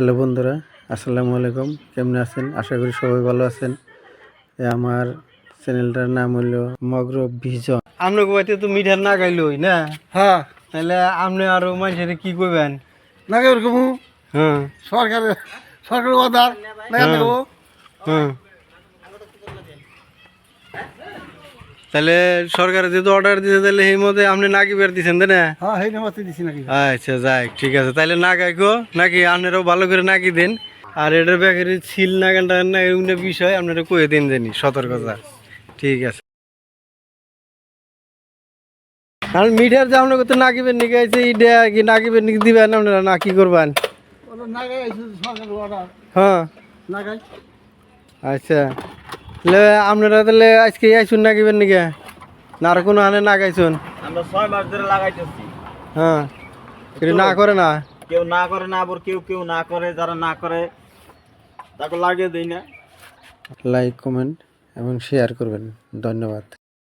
Hello বন্ধুরা, আসসালামু আলাইকুম। কেমন আছেন? আশা করি সবাই ভালো আছেন। আমার চ্যানেলটার নাম হলো মগরব ভিজন। আপনি কইতে তো মিঠার না গাইলই না? হ্যাঁ তাহলে আপনি আরো মানুষের কি কইবেন? না এরকম হ্যাঁ সরকারের অর্ডার না হ্যাঁ হ্যাঁ। তাহলে সরকার যেহেতু অর্ডার দিছে তাহলে সেই মতে আপনি নাকি বের দিচ্ছেন তাই না? হ্যাঁ সেই নামাতে দিছি নাকি আচ্ছা যাই, ঠিক আছে। তাহলে না গাইকো নাকি আপনারাও ভালো করে নাকি দিন। আর এটার ব্যাপারে ছিল না গানটা না এমন বিষয় আপনারা কয়ে দিন জানি সতর্কতা। ঠিক আছে। আর মিঠার যে আপনাকে তো নাকিবেন নিকে আছে ইডা কি নাকিবেন নিকে দিবেন আপনারা না কি করবেন? না গাই সরকারের অর্ডার হ্যাঁ না গাই আচ্ছা, তাহলে আপনারা তাহলে আজকে আইসুন নাকিবেন নিকে না আর কোনো আনে না গাইছুন? আমরা 6 মাস ধরে লাগাইতেছি। হ্যাঁ কিন্তু না করে না, কেউ না করে না, আবার কেউ কেউ না করে, যারা না করে তাকে লাগিয়ে দেই না। লাইক কমেন্ট এবং শেয়ার করবেন। ধন্যবাদ।